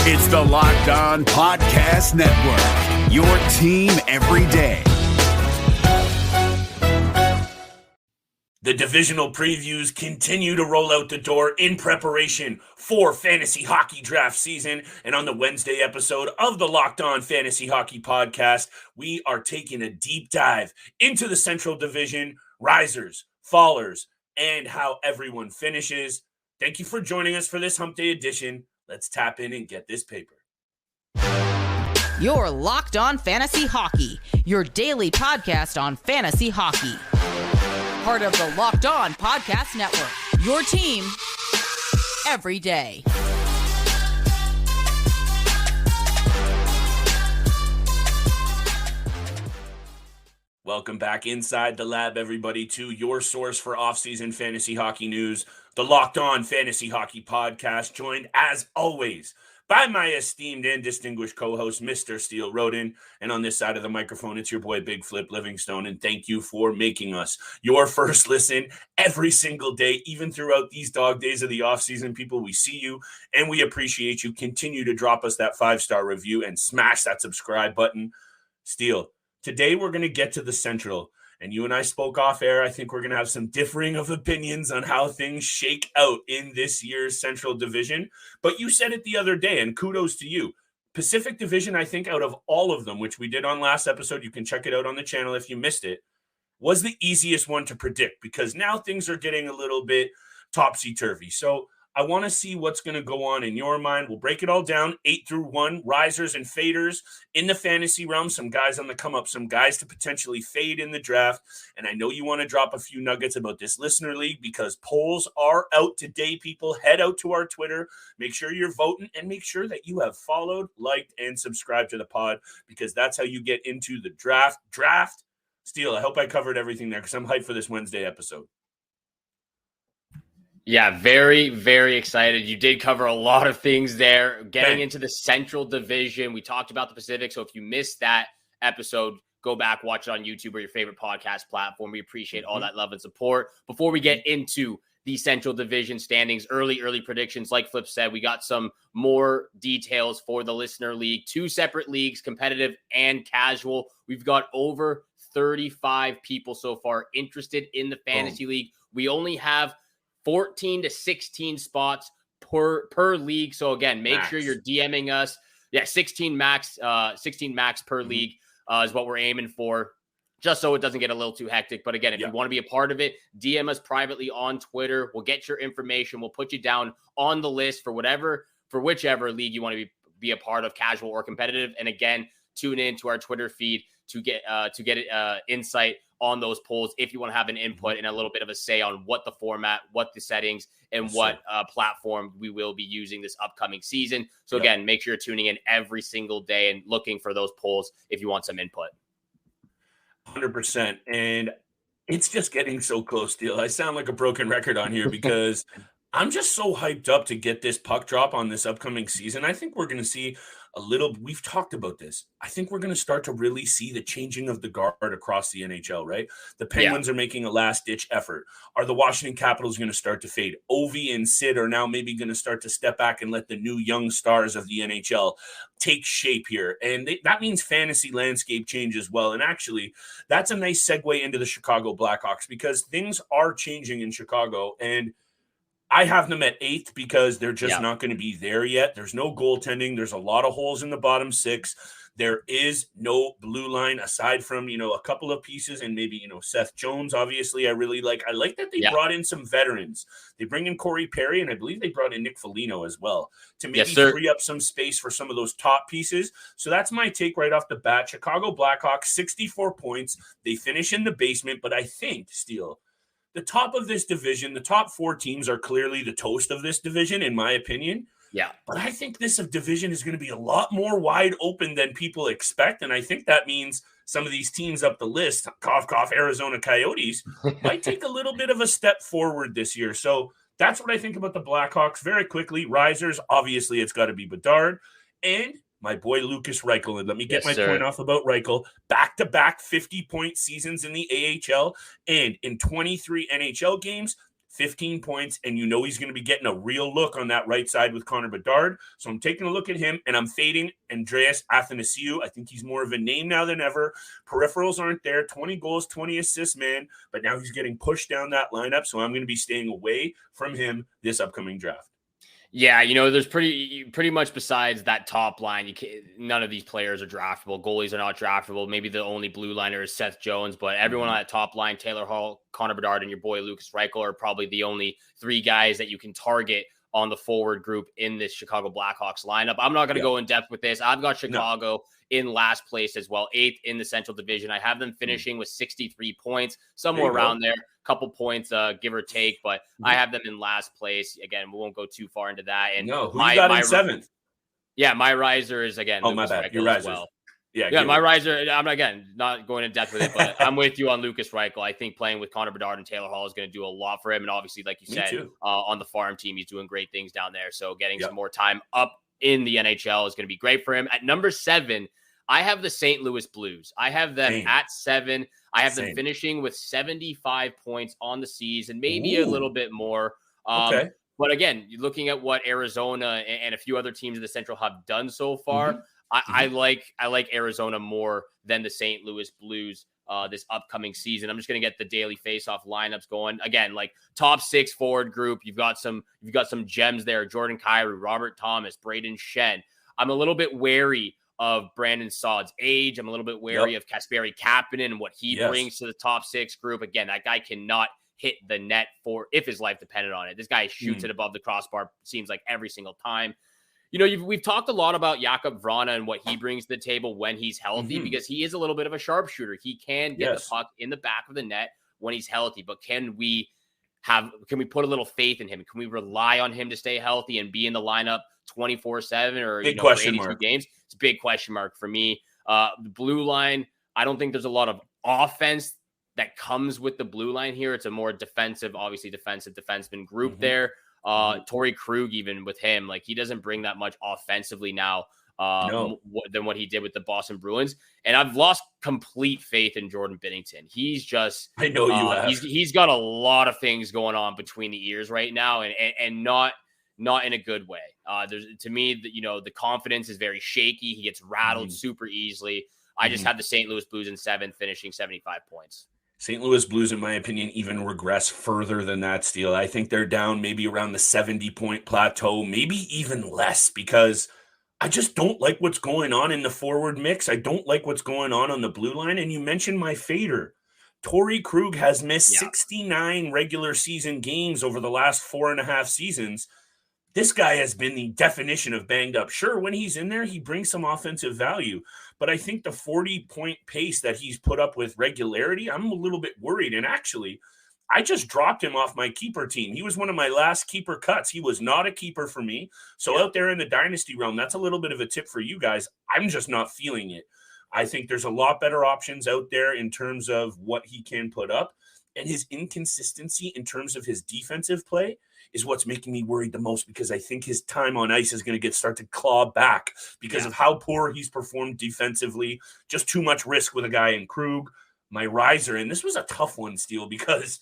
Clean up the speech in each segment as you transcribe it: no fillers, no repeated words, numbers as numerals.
It's the Locked On Podcast Network, your team every day. The divisional previews continue to roll out the door in preparation for fantasy hockey draft season. And on the Wednesday episode of the Locked On Fantasy Hockey Podcast, we are taking a deep dive into the Central Division, risers, fallers, and how everyone finishes. Thank you for joining us for this Hump Day edition. Let's tap in and get this paper. You're Locked On Fantasy Hockey, your daily podcast on fantasy hockey. Part of the Locked On Podcast Network, your team every day. Welcome back inside the lab, everybody, to your source for offseason fantasy hockey news, the Locked On Fantasy Hockey Podcast, joined as always by my esteemed and distinguished co-host, Mr. Steele Roden. And on this side of the microphone, it's your boy, Big Flip Livingstone. And thank you for making us your first listen every single day, even throughout these dog days of the offseason. People, we see you and we appreciate you. Continue to drop us that 5-star review and smash that subscribe button. Steele, today we're going to get to the Central. And you and I spoke off air. I think we're going to have some differing of opinions on how things shake out in this year's Central Division. But you said it the other day, and kudos to you. Pacific Division, I think out of all of them, which we did on last episode, you can check it out on the channel if you missed it, was the easiest one to predict because now things are getting a little bit topsy-turvy. So I want to see what's going to go on in your mind. We'll break it all down, 8 through 1, risers and faders in the fantasy realm, some guys on the come up, some guys to potentially fade in the draft. And I know you want to drop a few nuggets about this listener league because polls are out today, people. Head out to our Twitter. Make sure you're voting and make sure that you have followed, liked, and subscribed to the pod because that's how you get into the draft. Steele, I hope I covered everything there because I'm hyped for this Wednesday episode. Yeah, very, very excited. You did cover a lot of things there. Getting into the Central Division, we talked about the Pacific. So if you missed that episode, go back, watch it on YouTube or your favorite podcast platform. We appreciate all that love and support. Before we get into the Central Division standings, early predictions, like Flip said, we got some more details for the Listener League. 2 separate leagues, competitive and casual. We've got over 35 people so far interested in the Fantasy League. We only have 14 to 16 spots per league. So again, make sure you're DMing us. Yeah, 16 max per league is what we're aiming for, just so it doesn't get a little too hectic. But again, if you want to be a part of it, DM us privately on Twitter. We'll get your information. We'll put you down on the list for whichever league you want to be a part of, casual or competitive. And again, tune in to our Twitter feed to get insight on those polls if you want to have an input and a little bit of a say on what the format, what the settings, and what platform we will be using this upcoming season. So again, make sure you're tuning in every single day and looking for those polls if you want some input. 100%. And it's just getting so close, Steele. I sound like a broken record on here because I'm just so hyped up to get this puck drop on this upcoming season. I think we're going to see we've talked about this. I think we're going to start to really see the changing of the guard across the NHL, right? The Penguins are making a last-ditch effort. Are the Washington Capitals going to start to fade? Ovi and Sid are now maybe going to start to step back and let the new young stars of the NHL take shape here. And that means fantasy landscape change as well. And actually, that's a nice segue into the Chicago Blackhawks because things are changing in Chicago. And I have them at 8th because they're just not going to be there yet. There's no goaltending. There's a lot of holes in the bottom 6. There is no blue line aside from, a couple of pieces and maybe, Seth Jones, obviously, I like that they brought in some veterans. They bring in Corey Perry, and I believe they brought in Nick Foligno as well to maybe free up some space for some of those top pieces. So that's my take right off the bat. Chicago Blackhawks, 64 points. They finish in the basement, but I think, Steele, the top of this division, the top 4 teams are clearly the toast of this division, in my opinion. Yeah. But I think this division is going to be a lot more wide open than people expect. And I think that means some of these teams up the list, cough, cough, Arizona Coyotes, might take a little bit of a step forward this year. So that's what I think about the Blackhawks. Very quickly, risers, obviously it's got to be Bedard. And my boy Lukas Reichel. And let me get my point off about Reichel. Back-to-back 50-point seasons in the AHL and in 23 NHL games, 15 points, and you know he's going to be getting a real look on that right side with Connor Bedard. So I'm taking a look at him, and I'm fading Andreas Athanasiou. I think he's more of a name now than ever. Peripherals aren't there. 20 goals, 20 assists, man. But now he's getting pushed down that lineup, so I'm going to be staying away from him this upcoming draft. Yeah, there's pretty much besides that top line, none of these players are draftable. Goalies are not draftable. Maybe the only blue liner is Seth Jones, but everyone on that top line, Taylor Hall, Connor Bedard, and your boy Lukas Reichel are probably the only three guys that you can target on the forward group in this Chicago Blackhawks lineup. I'm not going to go in depth with this. I've got Chicago in last place as well, 8th in the Central Division. I have them finishing with 63 points, somewhere around there. Couple points, give or take, but I have them in last place. Again, we won't go too far into that. And who you got in 7th? Yeah, my riser is again. Oh, my bad. Your riser. Well. Yeah, my riser. I'm again not going in depth with it, but I'm with you on Lukas Reichel. I think playing with Connor Bedard and Taylor Hall is going to do a lot for him, and obviously, like you said, on the farm team, he's doing great things down there. So getting some more time up in the NHL is going to be great for him. At number 7, I have the St. Louis Blues. I have them at 7. I have them finishing with 75 points on the season, maybe a little bit more. But again, looking at what Arizona and a few other teams in the Central have done so far, I like Arizona more than the St. Louis Blues this upcoming season. I'm just going to get the daily face-off lineups going. Again, like top 6 forward group. You've got some gems there. Jordan Kyrou, Robert Thomas, Braden Shen. I'm a little bit wary of Brandon Saad's age. I'm a little bit wary of Kasperi Kapanen and what he brings to the top 6 group. Again, that guy cannot hit the net if his life depended on it. This guy shoots it above the crossbar, seems like every single time. We've talked a lot about Jakub Vrana and what he brings to the table when he's healthy, because he is a little bit of a sharpshooter. He can get the puck in the back of the net when he's healthy, but can we put a little faith in him? Can we rely on him to stay healthy and be in the lineup 24/7 or big for 82 games? It's a big question mark for me. The blue line, I don't think there's a lot of offense that comes with the blue line here. It's a more defensive defenseman group there. Torrey Krug, even with him, like he doesn't bring that much offensively now than what he did with the Boston Bruins. And I've lost complete faith in Jordan Binnington. He's just, I know you have. He's got a lot of things going on between the ears right now, and not in a good way. To me, the confidence is very shaky. He gets rattled super easily. I just have the St. Louis Blues in 7th, finishing 75 points. St. Louis Blues, in my opinion, even regress further than that, Steele. I think they're down maybe around the 70-point plateau, maybe even less, because I just don't like what's going on in the forward mix. I don't like what's going on the blue line. And you mentioned my fader. Torrey Krug has missed 69 regular season games over the last 4.5 seasons. This guy has been the definition of banged up. Sure, when he's in there, he brings some offensive value. But I think the 40-point pace that he's put up with regularity, I'm a little bit worried. And actually, I just dropped him off my keeper team. He was one of my last keeper cuts. He was not a keeper for me. So out there in the dynasty realm, that's a little bit of a tip for you guys. I'm just not feeling it. I think there's a lot better options out there in terms of what he can put up. And his inconsistency in terms of his defensive play is what's making me worried the most, because I think his time on ice is going to start to claw back because of how poor he's performed defensively. Just too much risk with a guy in Krug. My riser, and this was a tough one, Steele, because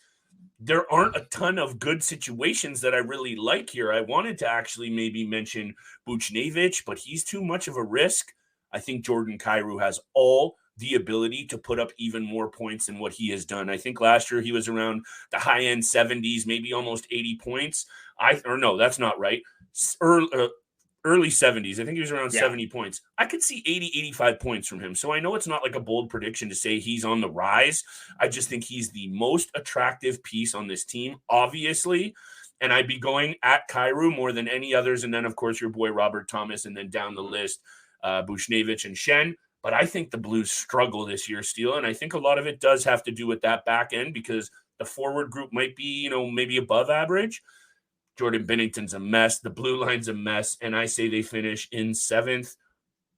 there aren't a ton of good situations that I really like here. I wanted to actually maybe mention Buchnevich, but he's too much of a risk. I think Jordan Kyrou has all the ability to put up even more points than what he has done. I think last year he was around the high end 70s, maybe almost 80 points. No, that's not right. Early 70s. I think he was around 70 points. I could see 80, 85 points from him. So I know it's not like a bold prediction to say he's on the rise. I just think he's the most attractive piece on this team, obviously. And I'd be going at Kyrou more than any others. And then, of course, your boy Robert Thomas, and then down the list, Buchnevich and Shen. But I think the Blues struggle this year, Steele, and I think a lot of it does have to do with that back end, because the forward group might be, maybe above average. Jordan Binnington's a mess. The blue line's a mess, and I say they finish in 7th.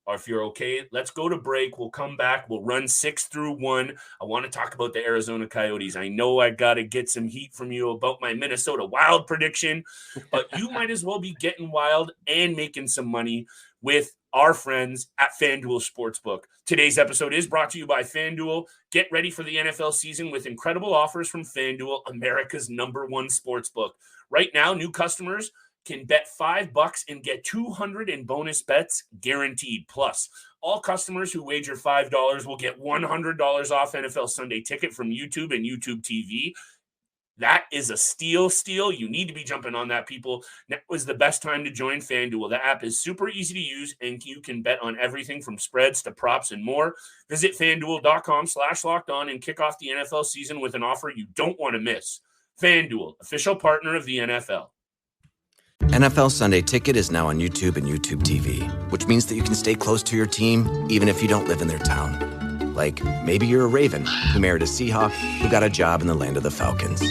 Or if you're okay, let's go to break. We'll come back. We'll run 6 through 1. I want to talk about the Arizona Coyotes. I know I got to get some heat from you about my Minnesota Wild prediction, but you might as well be getting wild and making some money with our friends at FanDuel Sportsbook. Today's episode is brought to you by FanDuel. Get ready for the NFL season with incredible offers from FanDuel, America's #1 sportsbook. Right now, new customers can bet $5 and get $200 in bonus bets guaranteed. Plus, all customers who wager $5 will get $100 off NFL Sunday Ticket from YouTube and YouTube TV. That is a steal. You need to be jumping on that, people. Now is the best time to join FanDuel. The app is super easy to use, and you can bet on everything from spreads to props and more. Visit FanDuel.com/lockedon and kick off the NFL season with an offer you don't want to miss. FanDuel, official partner of the NFL. NFL Sunday Ticket is now on YouTube and YouTube TV, which means that you can stay close to your team even if you don't live in their town. Like, maybe you're a Raven who married a Seahawk who got a job in the land of the Falcons.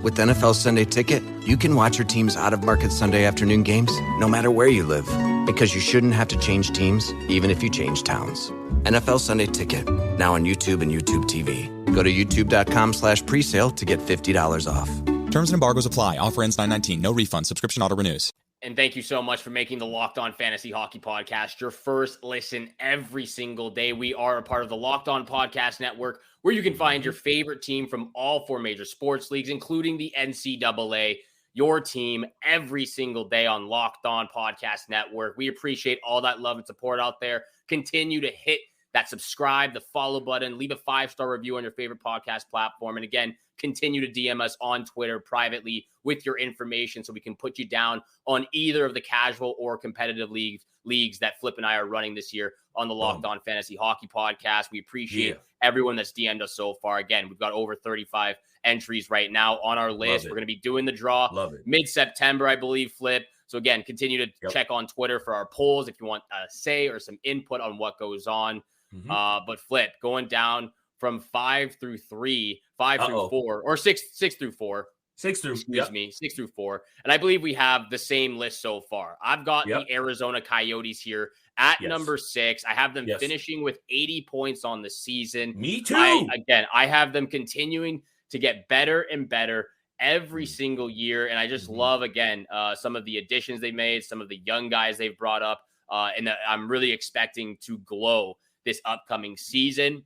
With NFL Sunday Ticket, you can watch your team's out-of-market Sunday afternoon games no matter where you live, because you shouldn't have to change teams even if you change towns. NFL Sunday Ticket, now on YouTube and YouTube TV. Go to youtube.com/presale to get $50 off. Terms and embargoes apply. Offer ends 9/19. No refund. Subscription auto renews. And thank you so much for making the Locked On Fantasy Hockey Podcast your first listen every single day. We are a part of the Locked On Podcast Network, where you can find your favorite team from all 4 major sports leagues, including the NCAA, your team every single day on Locked On Podcast Network. We appreciate all that love and support out there. Continue to hit that subscribe, the follow button, leave a 5-star review on your favorite podcast platform. And again, continue to DM us on Twitter privately with your information so we can put you down on either of the casual or competitive leagues that Flip and I are running this year on the Locked On Fantasy Hockey Podcast. We appreciate everyone that's DM'd us so far. Again, we've got over 35 entries right now on our list. We're going to be doing the draw mid-September, I believe, Flip. So again, continue to check on Twitter for our polls if you want a say or some input on what goes on. But Flip, going down from 5 through 3, 5 through 4, or 6 through 4. 6 through 4. And I believe we have the same list so far. I've got the Arizona Coyotes here at number 6. I have them finishing with 80 points on the season. Me too. I have them continuing to get better and better every single year. And I just love, again, some of the additions they made, some of the young guys they've brought up. And I'm really expecting to glow this upcoming season.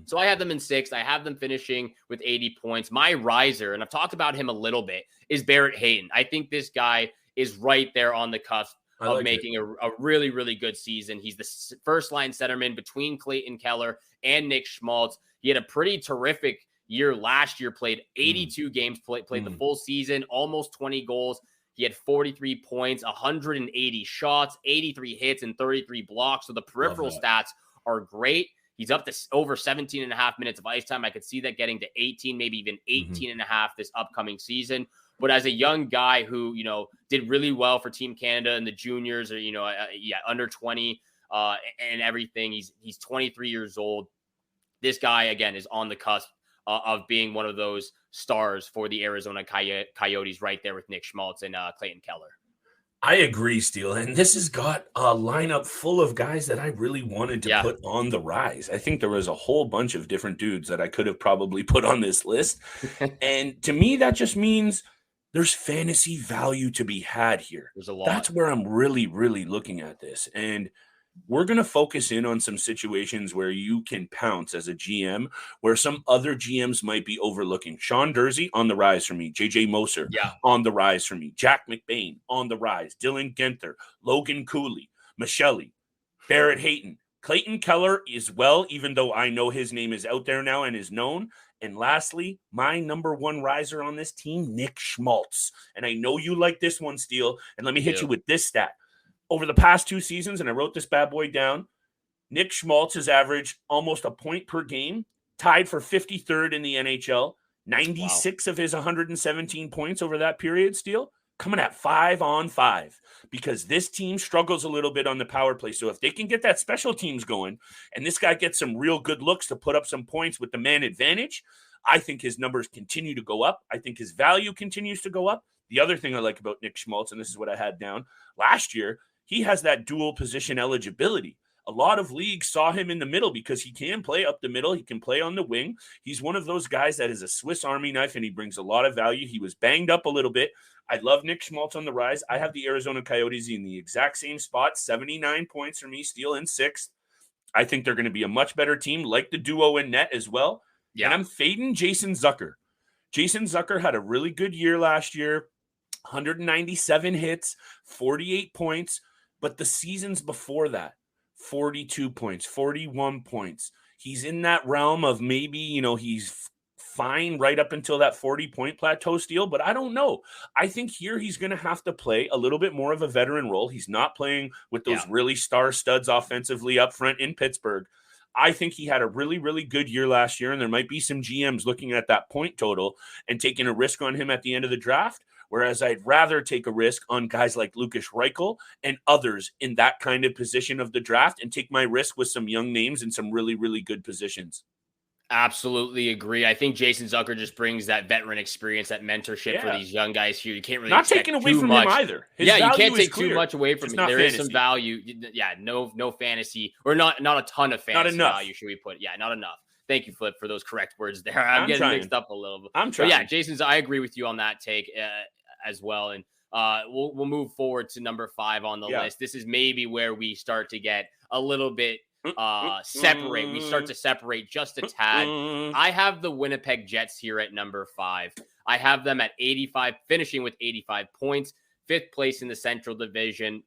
So I have them in 6th. I have them finishing with 80 points. My riser, and I've talked about him a little bit, is Barrett Hayton. I think this guy is right there on the cusp of making a really, really good season. He's the first-line centerman between Clayton Keller and Nick Schmaltz. He had a pretty terrific year last year, played 82 games, played the full season, almost 20 goals. He had 43 points, 180 shots, 83 hits, and 33 blocks. So the peripheral stats are great. He's up to over 17 and a half minutes of ice time. I could see that getting to 18, maybe even 18 and a half this upcoming season. But as a young guy who, did really well for Team Canada in the juniors or, under 20 and everything, he's 23 years old. This guy, again, is on the cusp of being one of those stars for the Arizona Coyotes right there with Nick Schmaltz and Clayton Keller. I agree, Steele. And this has got a lineup full of guys that I really wanted to put on the rise. I think there was a whole bunch of different dudes that I could have probably put on this list. And to me, that just means there's fantasy value to be had here. There's a lot. That's where I'm really, really looking at this. And we're going to focus in on some situations where you can pounce as a GM, where some other GMs might be overlooking. Sean Dursey on the rise for me. JJ Moser on the rise for me. Jack McBain on the rise. Dylan Genther, Logan Cooley, Michelli, Barrett Hayton, Clayton Keller as well, even though I know his name is out there now and is known. And lastly, my number 1 riser on this team, Nick Schmaltz. And I know you like this one, Steele. And let me hit you with this stat. Over the past 2 seasons, and I wrote this bad boy down, Nick Schmaltz has averaged almost a point per game, tied for 53rd in the NHL, 96 of his 117 points over that period, Steele, coming at 5-on-5, because this team struggles a little bit on the power play. So if they can get that special teams going, and this guy gets some real good looks to put up some points with the man advantage, I think his numbers continue to go up. I think his value continues to go up. The other thing I like about Nick Schmaltz, and this is what I had down last year, he has that dual position eligibility. A lot of leagues saw him in the middle because he can play up the middle. He can play on the wing. He's one of those guys that is a Swiss Army knife, and he brings a lot of value. He was banged up a little bit. I love Nick Schmaltz on the rise. I have the Arizona Coyotes in the exact same spot, 79 points for me, Steele in 6th. I think they're going to be a much better team, like the duo in net as well. Yeah. And I'm fading Jason Zucker. Jason Zucker had a really good year last year, 197 hits, 48 points. But the seasons before that, 42 points, 41 points. He's in that realm of maybe, he's fine right up until that 40-point plateau, Steele, but I don't know. I think here he's going to have to play a little bit more of a veteran role. He's not playing with those really star studs offensively up front in Pittsburgh. I think he had a really, really good year last year, and there might be some GMs looking at that point total and taking a risk on him at the end of the draft, whereas I'd rather take a risk on guys like Lukas Reichel and others in that kind of position of the draft and take my risk with some young names in some really, really good positions. Absolutely agree. I think Jason Zucker just brings that veteran experience, that mentorship for these young guys here. You can't really not taking away from him either. You can't take too much away from him. There is some value. Yeah, no fantasy, or not a ton of fantasy value, should we put? Yeah, not enough. Thank you, Flip, for those correct words there. I'm getting mixed up a little bit. I'm trying. But yeah, I agree with you on that take as well. And we'll move forward to number 5 on the list. This is maybe where we start to get a little bit separate. We start to separate just a tad. I have the Winnipeg Jets here at number 5. I have them at 85, finishing with 85 points, 5th place in the Central Division.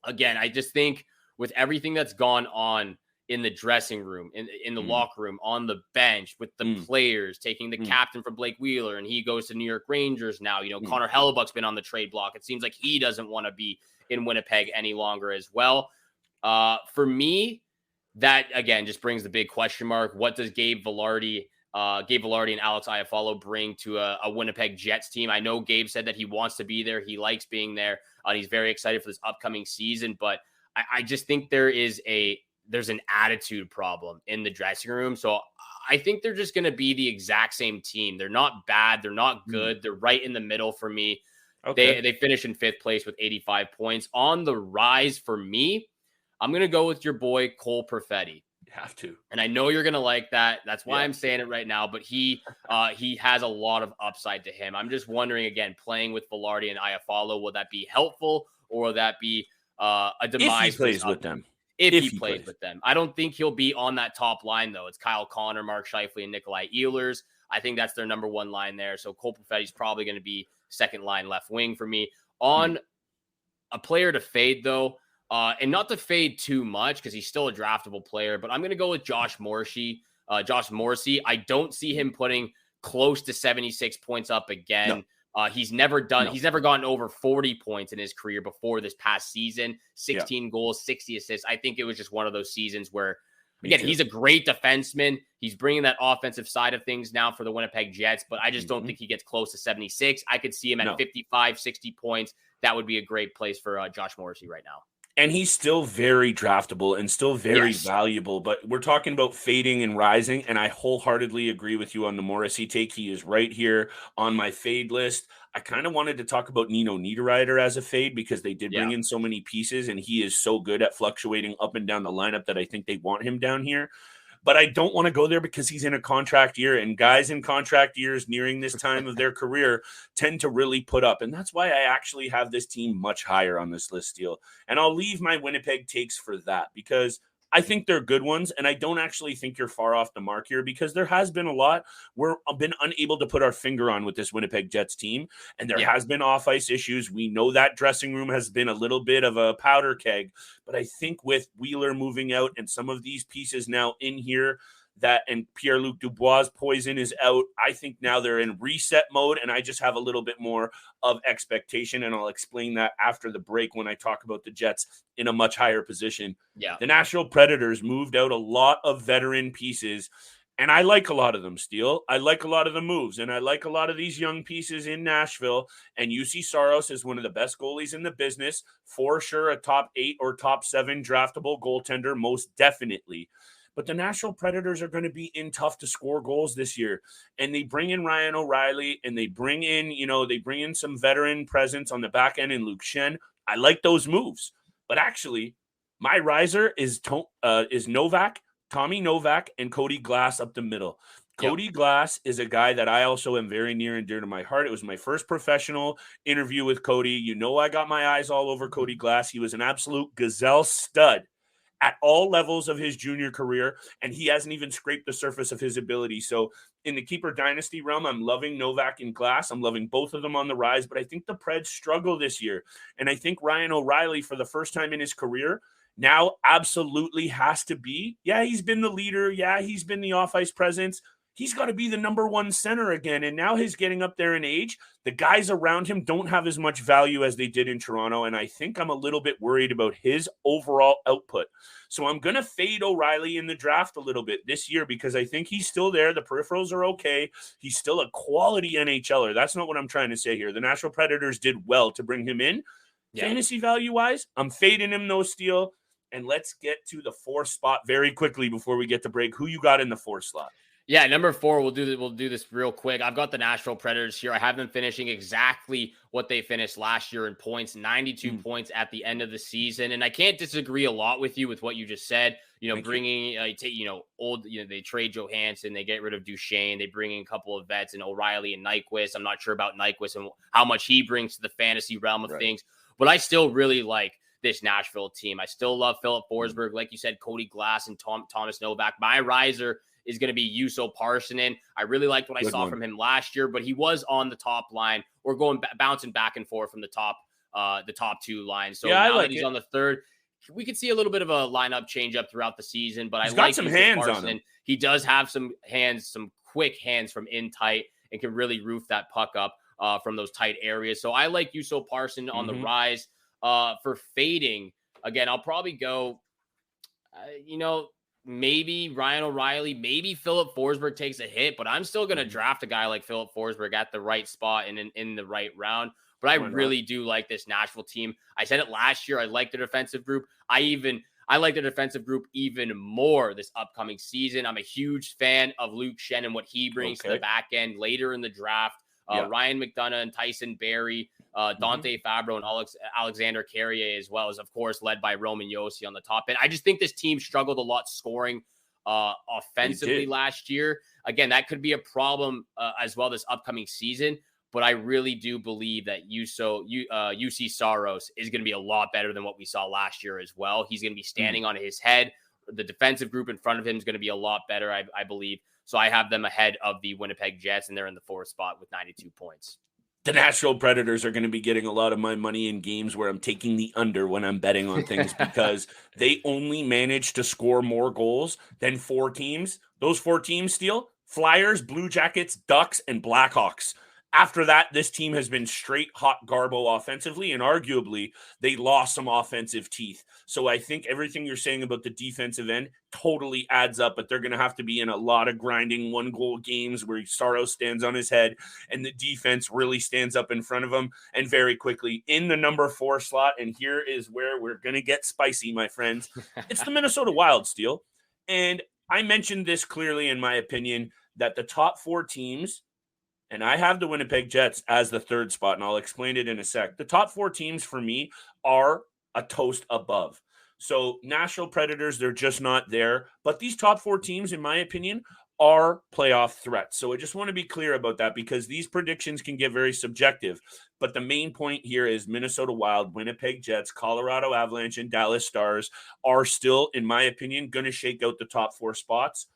Again, I just think with everything that's gone on in the dressing room, in the locker room, on the bench, with the players, taking the captain from Blake Wheeler, and he goes to New York Rangers now. Connor Hellebuck's been on the trade block. It seems like he doesn't want to be in Winnipeg any longer as well. For me, that, again, just brings the big question mark. What does Gabe Vilardi and Alex Iafallo bring to a Winnipeg Jets team? I know Gabe said that he wants to be there. He likes being there. He's very excited for this upcoming season. But I just think there's an attitude problem in the dressing room. So I think they're just going to be the exact same team. They're not bad. They're not good. They're right in the middle for me. Okay. They finish in 5th place with 85 points. On the rise for me, I'm going to go with your boy, Cole Perfetti. You have to. And I know you're going to like that. That's why I'm saying it right now. But he has a lot of upside to him. I'm just wondering, again, playing with Vilardi and Iafallo, will that be helpful, or will that be a demise? If he plays with them. If he plays with them. I don't think he'll be on that top line, though. It's Kyle Connor, Mark Scheifele, and Nikolai Ehlers. I think that's their number 1 line there. So Cole Perfetti's probably going to be 2nd line left wing for me. On a player to fade, though, and not to fade too much because he's still a draftable player, but I'm going to go with Josh Morrissey. I don't see him putting close to 76 points up again. No. He's never gotten over 40 points in his career before this past season. 16 goals, 60 assists. I think it was just one of those seasons where, again, he's a great defenseman. He's bringing that offensive side of things now for the Winnipeg Jets, but I just don't think he gets close to 76. I could see him at 55, 60 points. That would be a great place for Josh Morrissey right now. And he's still very draftable and still very valuable, but we're talking about fading and rising, and I wholeheartedly agree with you on the Morrissey take. He is right here on my fade list. I kind of wanted to talk about Nino Niederreiter as a fade because they did bring in so many pieces, and he is so good at fluctuating up and down the lineup that I think they want him down here. But I don't want to go there because he's in a contract year, and guys in contract years nearing this time of their career tend to really put up. And that's why I actually have this team much higher on this list, Steele. And I'll leave my Winnipeg takes for that because I think they're good ones, and I don't actually think you're far off the mark here because there has been a lot we've been unable to put our finger on with this Winnipeg Jets team, and there has been off-ice issues. We know that dressing room has been a little bit of a powder keg, but I think with Wheeler moving out and some of these pieces now in here, and Pierre-Luc Dubois' poison is out, I think now they're in reset mode, and I just have a little bit more of expectation, and I'll explain that after the break when I talk about the Jets in a much higher position. Yeah. The Nashville Predators moved out a lot of veteran pieces, and I like a lot of them, Steele. I like a lot of the moves, and I like a lot of these young pieces in Nashville, and UC Saros is one of the best goalies in the business, for sure a top 8 or top 7 draftable goaltender, most definitely. But the Nashville Predators are going to be in tough to score goals this year. And they bring in Ryan O'Reilly and they bring in some veteran presence on the back end in Luke Shen. I like those moves. But actually, My riser is Novak, Tommy Novak, and Cody Glass up the middle. Cody Glass is a guy that I also am very near and dear to my heart. It was my first professional interview with Cody. You know, I got my eyes all over Cody Glass. He was an absolute gazelle stud at all levels of his junior career, and he hasn't even scraped the surface of his ability. So in the keeper dynasty realm, I'm loving Novak and Glass. I'm loving both of them on the rise, but I think the Preds struggle this year. And I think Ryan O'Reilly, for the first time in his career, now absolutely has to be, he's been the leader. Yeah, he's been the off-ice presence. He's got to be the number one center again. And now he's getting up there in age. The guys around him don't have as much value as they did in Toronto. And I think I'm a little bit worried about his overall output. So I'm going to fade O'Reilly in the draft a little bit this year because I think he's still there. The peripherals are okay. He's still a quality NHLer. That's not what I'm trying to say here. The Nashville Predators did well to bring him in. Yeah. Fantasy value-wise, I'm fading him, no steal. And let's get to the 4th spot very quickly before we get to break. Who you got in the 4th slot? Yeah, number 4, we'll do this real quick. I've got the Nashville Predators here. I have them finishing exactly what they finished last year in points, 92 points at the end of the season. And I can't disagree a lot with you with what you just said. You know, they trade Johansson, they get rid of Duchesne, they bring in a couple of vets and O'Reilly and Nyquist. I'm not sure about Nyquist and how much he brings to the fantasy realm of things, but I still really like this Nashville team. I still love Philip Forsberg. Like you said, Cody Glass and Thomas Novak. My riser is going to be Juuso Parssinen. I really liked what I saw from him last year, but he was on the top line or bouncing back and forth from the top 2 lines. So now that he's on the 3rd, we could see a little bit of a lineup change up throughout the season, but he's got some hands on him. He does have some quick hands from in tight and can really roof that puck up from those tight areas. So I like Juuso Parssinen on the rise. For fading, again, I'll probably go, maybe Ryan O'Reilly, maybe Philip Forsberg takes a hit, but I'm still going to draft a guy like Philip Forsberg at the right spot and in the right round. But I really do like this Nashville team. I said it last year. I like the defensive group. I like the defensive group even more this upcoming season. I'm a huge fan of Luke Schenn and what he brings to the back end later in the draft. Ryan McDonough and Tyson Barrie, Dante Fabro and Alexander Carrier as well, as of course led by Roman Josi on the top end. I just think this team struggled a lot scoring offensively last year. Again, that could be a problem as well this upcoming season, but I really do believe that UC Saros is going to be a lot better than what we saw last year as well. He's going to be standing on his head. The defensive group in front of him is going to be a lot better, I believe. So I have them ahead of the Winnipeg Jets, and they're in the 4th spot with 92 points. The Nashville Predators are going to be getting a lot of my money in games where I'm taking the under when I'm betting on things because they only manage to score more goals than 4 teams. Those 4 teams, Steele, Flyers, Blue Jackets, Ducks, and Blackhawks. After that, this team has been straight hot garbo offensively, and arguably they lost some offensive teeth. So I think everything you're saying about the defensive end totally adds up, but they're going to have to be in a lot of grinding 1-goal games where Saros stands on his head and the defense really stands up in front of him and very quickly in the number 4 slot. And here is where we're going to get spicy, my friends. It's the Minnesota Wild, Steele. And I mentioned this clearly in my opinion that the top 4 teams, and I have the Winnipeg Jets as the 3rd spot, and I'll explain it in a sec. The top 4 teams for me are a toast above. So Nashville Predators, they're just not there. But these top 4 teams, in my opinion, are playoff threats. So I just want to be clear about that because these predictions can get very subjective. But the main point here is Minnesota Wild, Winnipeg Jets, Colorado Avalanche, and Dallas Stars are still, in my opinion, going to shake out the top 4 spots.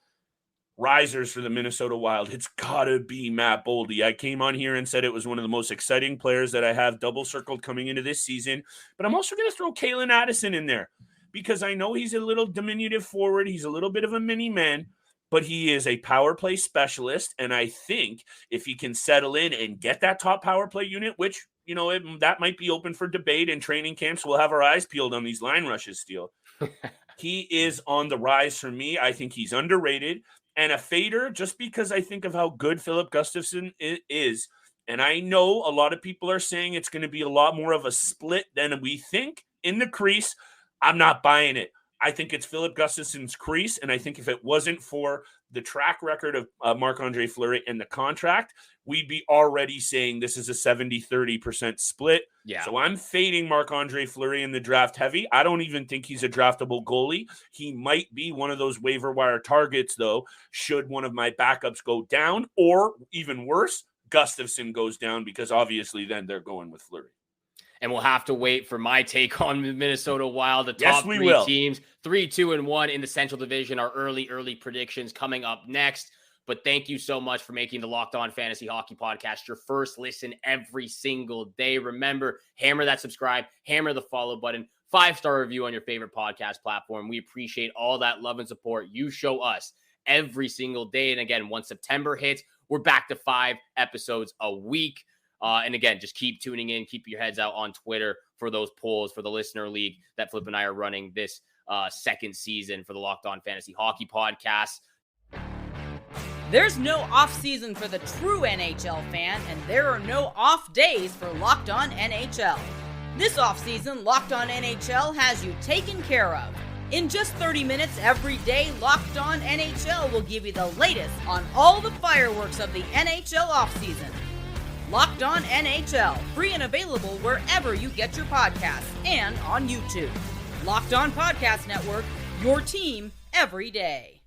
Risers for the Minnesota Wild, it's got to be Matt Boldy. I came on here and said it was one of the most exciting players that I have double circled coming into this season. But I'm also going to throw Kalen Addison in there because I know he's a little diminutive forward. He's a little bit of a mini man, but he is a power play specialist. And I think if he can settle in and get that top power play unit, which, that might be open for debate in training camps, we'll have our eyes peeled on these line rushes, Steele. He is on the rise for me. I think he's underrated. And a fader, just because I think of how good Philip Gustafsson is. And I know a lot of people are saying it's going to be a lot more of a split than we think in the crease. I'm not buying it. I think it's Philip Gustafsson's crease. And I think if it wasn't for the track record of Marc-Andre Fleury and the contract, we'd be already saying this is a 70-30% split. Yeah. So I'm fading Marc-Andre Fleury in the draft heavy. I don't even think he's a draftable goalie. He might be one of those waiver wire targets, though, should one of my backups go down, or even worse, Gustafsson goes down, because obviously then they're going with Fleury. And we'll have to wait for my take on the Minnesota Wild, the top three teams, 3-2-1 in the Central Division. Our early predictions coming up next. But thank you so much for making the Locked On Fantasy Hockey Podcast your first listen every single day. Remember, hammer that subscribe, hammer the follow button, 5-star review on your favorite podcast platform. We appreciate all that love and support you show us every single day. And again, once September hits, we're back to 5 episodes a week. And again, just keep tuning in, keep your heads out on Twitter for those polls for the Listener League that Flip and I are running this second season for the Locked On Fantasy Hockey Podcast. There's no off-season for the true NHL fan, and there are no off days for Locked On NHL. This off-season, Locked On NHL has you taken care of. In just 30 minutes every day, Locked On NHL will give you the latest on all the fireworks of the NHL off-season. Locked On NHL, free and available wherever you get your podcasts and on YouTube. Locked On Podcast Network, your team every day.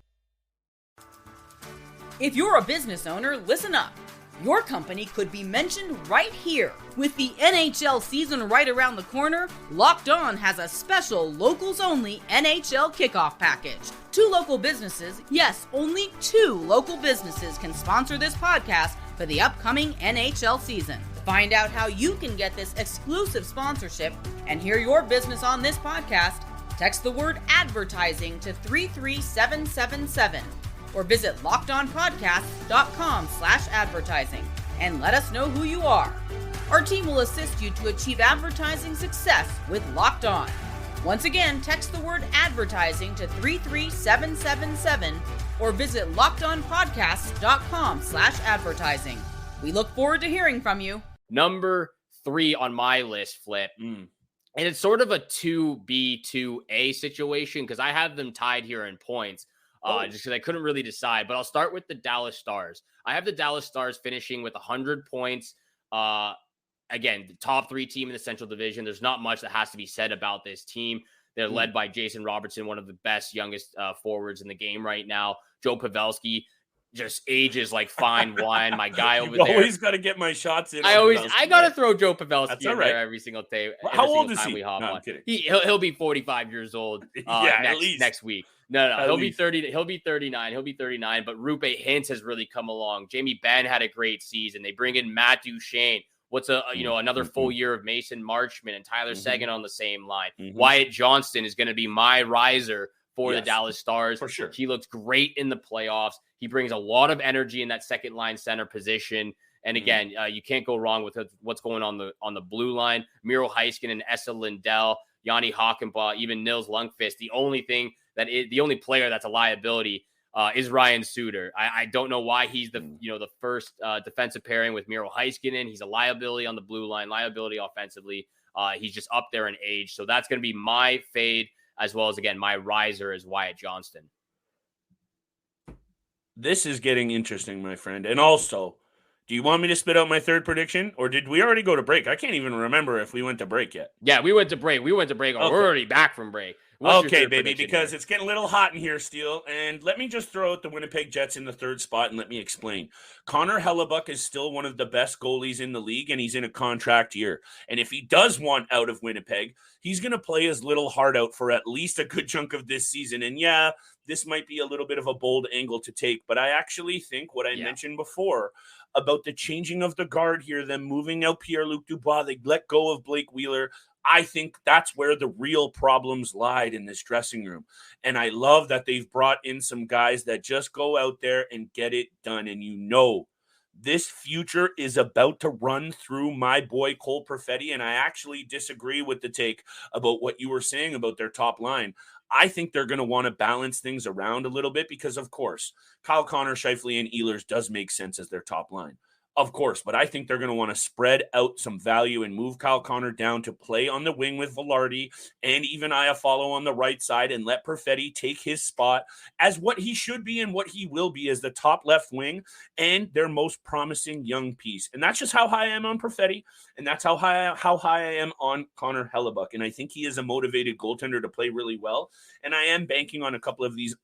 If you're a business owner, listen up. Your company could be mentioned right here. With the NHL season right around the corner, Locked On has a special locals-only NHL kickoff package. 2 local businesses, yes, only 2 local businesses can sponsor this podcast for the upcoming NHL season. Find out how you can get this exclusive sponsorship and hear your business on this podcast. Text the word advertising to 33777 or visit lockedonpodcast.com/advertising and let us know who you are. Our team will assist you to achieve advertising success with Locked On. Once again, text the word advertising to 33777 or visit lockedonpodcast.com/advertising. We look forward to hearing from you. Number 3 on my list, Flip. And it's sort of a 2B, 2A situation because I have them tied here in points. Just because I couldn't really decide. But I'll start with the Dallas Stars. I have the Dallas Stars finishing with 100 points. Again, the top 3 team in the Central Division. There's not much that has to be said about this team. They're led by Jason Robertson, one of the best, youngest forwards in the game right now. Joe Pavelski just ages like fine wine. My guy over there. Always got to get my shots in. I got to throw Joe Pavelski in there every single day. How old is he? I'm kidding. He'll be 45 years old next week. No. He'll be 30. He'll be 39. But Rupe Hintz has really come along. Jamie Benn had a great season. They bring in Matt Duchene. What's another full year of Mason Marchman and Tyler Seguin on the same line. Wyatt Johnston is going to be my riser for the Dallas Stars. For sure. He looked great in the playoffs. He brings a lot of energy in that second line center position. And again, you can't go wrong with what's going on the blue line. Miro Heiskanen, Esa Lindell, Yanni Hockenbaugh, even Nils Lundqvist. The only player that's a liability is Ryan Suter. I don't know why he's the first defensive pairing with Miro Heiskanen. He's a liability on the blue line, liability offensively. He's just up there in age. So that's going to be my fade, as well as, again, my riser is Wyatt Johnston. This is getting interesting, my friend. And also, do you want me to spit out my third prediction, or did we already go to break? I can't even remember if we went to break yet. Yeah, we went to break. We're already back from break. Okay, baby, because it's getting a little hot in here, Steele. And let me just throw out the Winnipeg Jets in the third spot and let me explain. Connor Hellebuck is still one of the best goalies in the league, and he's in a contract year. And if he does want out of Winnipeg, he's going to play his little heart out for at least a good chunk of this season. And yeah, this might be a little bit of a bold angle to take, but I actually think what I mentioned before about the changing of the guard here, them moving out Pierre-Luc Dubois, they let go of Blake Wheeler. I think that's where the real problems lied in this dressing room. And I love that they've brought in some guys that just go out there and get it done. And this future is about to run through my boy Cole Perfetti. And I actually disagree with the take about what you were saying about their top line. I think they're going to want to balance things around a little bit because, of course, Kyle Connor, Scheifele, and Ehlers does make sense as their top line. Of course, but I think they're going to want to spread out some value and move Kyle Connor down to play on the wing with Velarde and even Iafallo on the right side and let Perfetti take his spot as what he should be and what he will be as the top left wing and their most promising young piece. And that's just how high I am on Perfetti, and that's how high I am on Connor Hellebuyck. And I think he is a motivated goaltender to play really well. And I am banking on a couple of these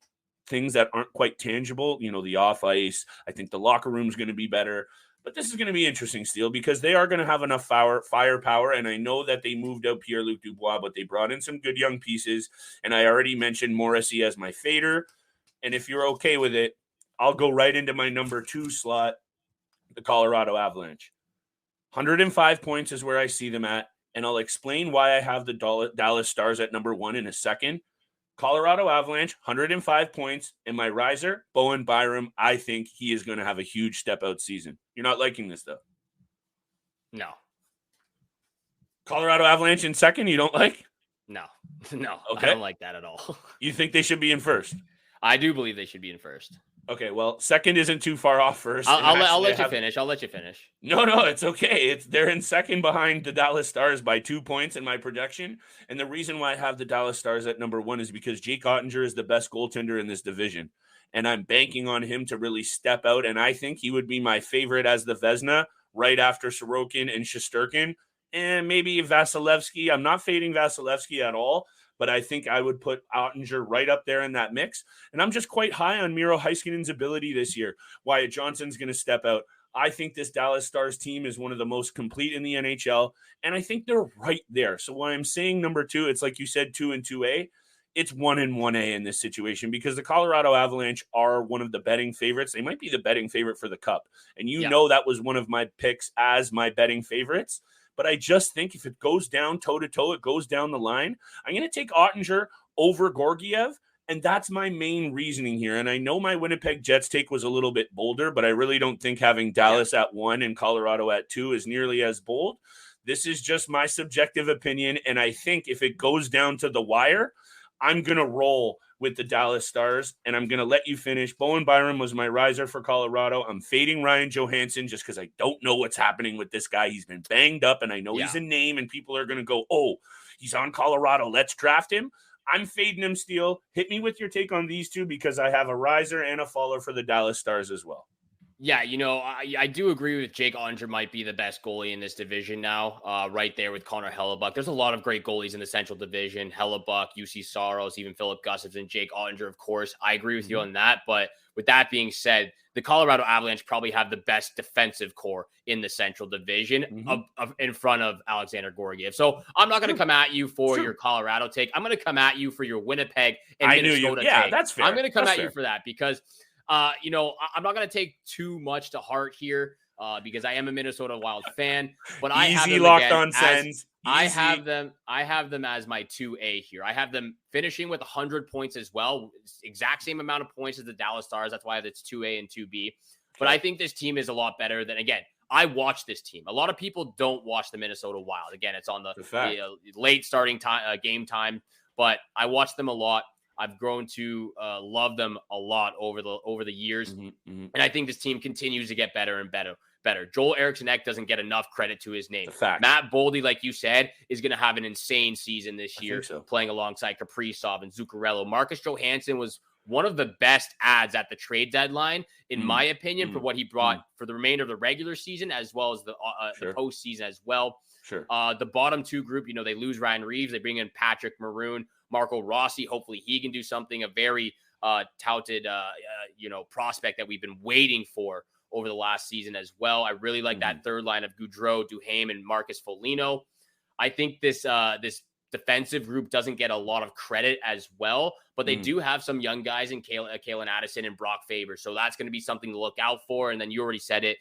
things that aren't quite tangible. You know, the off ice. I think the locker room is going to be better. But this is going to be interesting, Steele, because they are going to have enough firepower, and I know that they moved out Pierre-Luc Dubois, but they brought in some good young pieces, and I already mentioned Morrissey as my fader, and if you're okay with it, I'll go right into my number 2 slot, the Colorado Avalanche. 105 points is where I see them at, and I'll explain why I have the Dallas Stars at number 1 in a second. Colorado Avalanche, 105 points, and my riser, Bowen Byram, I think he is going to have a huge step-out season. You're not liking this, though? No. Colorado Avalanche in second, you don't like? No. Okay. I don't like that at all. You think they should be in first? I do believe they should be in first. Okay, well, second isn't too far off first. I'll let you finish. I'll let you finish. No, it's okay. They're in second behind the Dallas Stars by 2 points in my projection. And the reason why I have the Dallas Stars at number 1 is because Jake Ottinger is the best goaltender in this division. And I'm banking on him to really step out. And I think he would be my favorite as the Vezina right after Sorokin and Shesterkin. And maybe Vasilevsky. I'm not fading Vasilevsky at all. But I think I would put Ottinger right up there in that mix. And I'm just quite high on Miro Heiskanen's ability this year. Wyatt Johnson's going to step out. I think this Dallas Stars team is one of the most complete in the NHL. And I think they're right there. So when I'm saying number 2, it's like you said, 2 and 2A. It's 1 and 1A in this situation because the Colorado Avalanche are one of the betting favorites. They might be the betting favorite for the Cup. And you know that was one of my picks as my betting favorites. But I just think if it goes down toe-to-toe, it goes down the line, I'm going to take Ottinger over Georgiev, and that's my main reasoning here. And I know my Winnipeg Jets take was a little bit bolder, but I really don't think having Dallas at 1 and Colorado at 2 is nearly as bold. This is just my subjective opinion, and I think if it goes down to the wire, I'm going to roll with the Dallas Stars, and I'm going to let you finish. Bowen Byram was my riser for Colorado. I'm fading Ryan Johansson just because I don't know what's happening with this guy. He's been banged up, and I know he's a name, and people are going to go, oh, he's on Colorado. Let's draft him. I'm fading him, Steele. Hit me with your take on these two because I have a riser and a faller for the Dallas Stars as well. Yeah, I do agree with Jake Ottinger might be the best goalie in this division now, right there with Connor Hellebuyck. There's a lot of great goalies in the Central Division. Hellebuyck, UC Saros, even Philip Gustafson, Jake Ottinger, of course. I agree with you on that. But with that being said, the Colorado Avalanche probably have the best defensive core in the Central Division in front of Alexander Georgiev. So I'm not going to come at you for your Colorado take. I'm going to come at you for your Winnipeg and Minnesota take. Yeah, that's fair. I'm going to come at you for that because – I'm not going to take too much to heart here because I am a Minnesota Wild fan, but I have them locked on Sens. I have them as my 2A here. I have them finishing with 100 points as well. Exact same amount of points as the Dallas Stars. That's why it's 2A and 2B. But I think this team is a lot better than, again, I watch this team. A lot of people don't watch the Minnesota Wild. Again, it's on the late starting time, game time, but I watch them a lot. I've grown to love them a lot over the years. And I think this team continues to get better and better. Joel Eriksson-Ek doesn't get enough credit to his name. Matt Boldy, like you said, is going to have an insane season this year, playing alongside Kaprizov and Zuccarello. Marcus Johansson was one of the best ads at the trade deadline, in my opinion, for what he brought for the remainder of the regular season, as well as the postseason as well. The bottom two group, they lose Ryan Reeves. They bring in Patrick Maroon, Marco Rossi. Hopefully he can do something. A very touted, prospect that we've been waiting for over the last season as well. I really like that third line of Goudreau, Duhaime, and Marcus Foligno. I think this defensive group doesn't get a lot of credit as well, but they do have some young guys in Kalen Addison and Brock Faber. So that's going to be something to look out for. And then you already said it,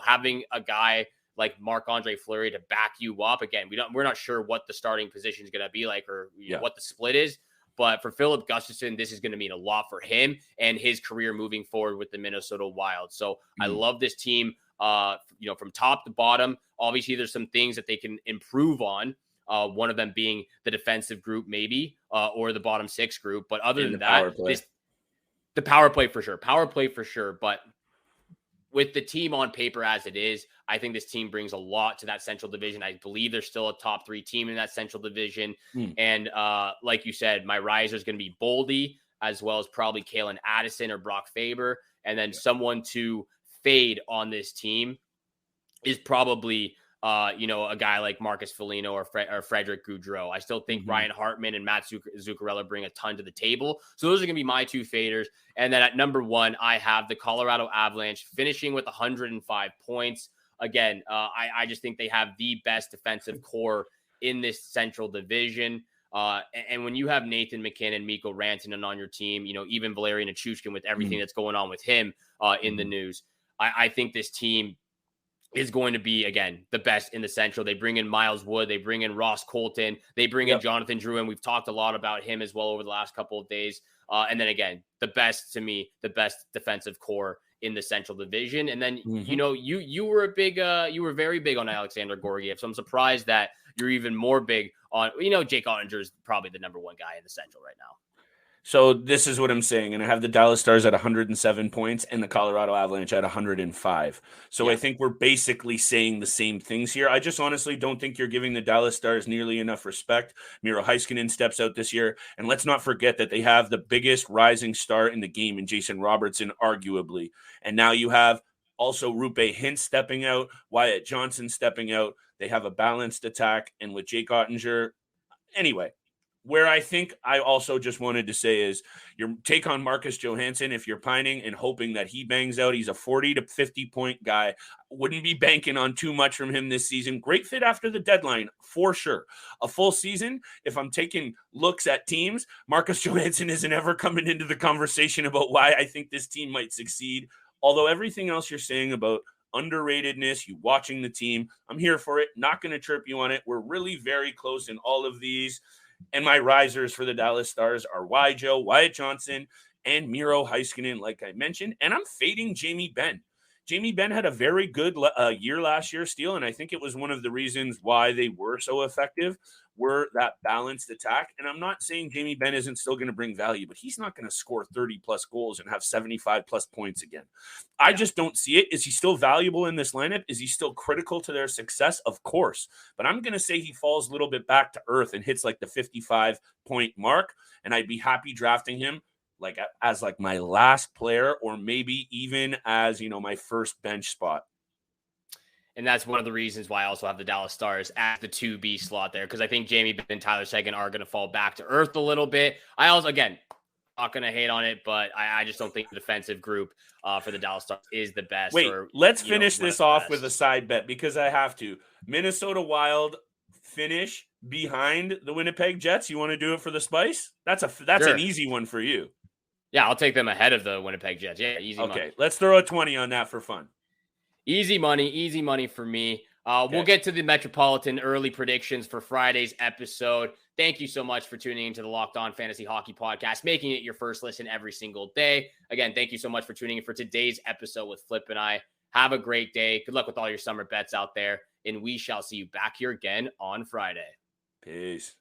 having a guy like Marc-Andre Fleury to back you up. Again, we're not sure what the starting position is going to be like or what the split is. But for Philip Gustafson, this is going to mean a lot for him and his career moving forward with the Minnesota Wild. So I love this team, from top to bottom. Obviously, there's some things that they can improve on. One of them being the defensive group, maybe, or the bottom six group. But other than that, the power play for sure. But with the team on paper as it is, I think this team brings a lot to that Central Division. I believe they're still a top 3 team in that Central Division. And like you said, my riser is going to be Boldy, as well as probably Kalen Addison or Brock Faber. And then someone to fade on this team is probably, a guy like Marcus Foligno or Frederick Gaudreau. I still think Ryan Hartman and Matt Zuccarello bring a ton to the table. So those are going to be my 2 faders. And then at number 1, I have the Colorado Avalanche finishing with 105 points. Again, I just think they have the best defensive core in this Central Division. And when you have Nathan McKinnon, Mikko Rantanen on your team, even Valerian Nichushkin with everything that's going on with him in the news, I think this team is going to be, again, the best in the Central. They bring in Miles Wood. They bring in Ross Colton. They bring in Jonathan Drouin. We've talked a lot about him as well over the last couple of days. And then again, the best defensive core in the Central Division. And then, you were very big on Alexander Gorgiev. So I'm surprised that you're even more big on, Jake Ottinger is probably the number 1 guy in the Central right now. So this is what I'm saying. And I have the Dallas Stars at 107 points and the Colorado Avalanche at 105. So I think we're basically saying the same things here. I just honestly don't think you're giving the Dallas Stars nearly enough respect. Miro Heiskanen steps out this year. And let's not forget that they have the biggest rising star in the game in Jason Robertson, arguably. And now you have also Rupe Hintz stepping out, Wyatt Johnson stepping out. They have a balanced attack. And with Jake Ottinger, anyway. Where I think I also just wanted to say is your take on Marcus Johansson. If you're pining and hoping that he bangs out, he's a 40 to 50 point guy. Wouldn't be banking on too much from him this season. Great fit after the deadline, for sure. A full season, if I'm taking looks at teams, Marcus Johansson isn't ever coming into the conversation about why I think this team might succeed. Although everything else you're saying about underratedness, you watching the team, I'm here for it. Not going to chirp you on it. We're really very close in all of these. And my risers for the Dallas Stars are Wyatt Johnson, and Miro Heiskanen, like I mentioned. And I'm fading Jamie Benn. Jamie Benn had a very good year last year, Steele, and I think it was one of the reasons why they were so effective, were that balanced attack. And I'm not saying Jamie Benn isn't still going to bring value, but he's not going to score 30-plus goals and have 75-plus points again. I just don't see it. Is he still valuable in this lineup? Is he still critical to their success? Of course. But I'm going to say he falls a little bit back to earth and hits like the 55-point mark, and I'd be happy drafting him as my last player, or maybe even as, my first bench spot. And that's one of the reasons why I also have the Dallas Stars at the 2B slot there, because I think Jamie Benn and Tyler Seguin are going to fall back to earth a little bit. I also, again, not going to hate on it, but I just don't think the defensive group for the Dallas Stars is the best. Wait, let's finish this off with a side bet, because I have to. Minnesota Wild finish behind the Winnipeg Jets. You want to do it for the spice? That's sure. An easy one for you. Yeah, I'll take them ahead of the Winnipeg Jets. Yeah, easy money. Okay, let's throw a 20 on that for fun. Easy money for me. Okay. We'll get to the Metropolitan early predictions for Friday's episode. Thank you so much for tuning into the Locked On Fantasy Hockey Podcast, making it your first listen every single day. Again, thank you so much for tuning in for today's episode with Flip and I. Have a great day. Good luck with all your summer bets out there, and we shall see you back here again on Friday. Peace.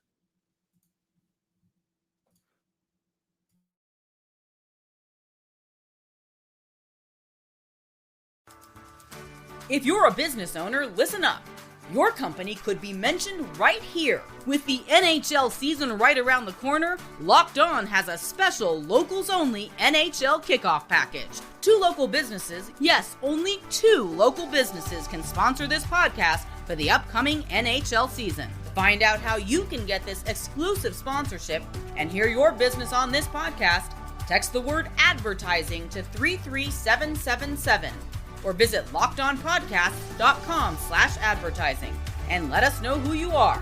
If you're a business owner, listen up. Your company could be mentioned right here. With the NHL season right around the corner, Locked On has a special locals-only NHL kickoff package. 2 local businesses, yes, only 2 local businesses can sponsor this podcast for the upcoming NHL season. Find out how you can get this exclusive sponsorship and hear your business on this podcast. Text the word advertising to 33777. or visit LockedOnPodcasts.com/advertising and let us know who you are.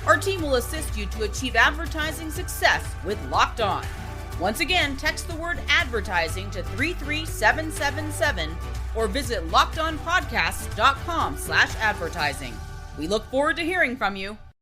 Our team will assist you to achieve advertising success with Locked On. Once again, text the word advertising to 33777 or visit LockedOnPodcasts.com/advertising. We look forward to hearing from you.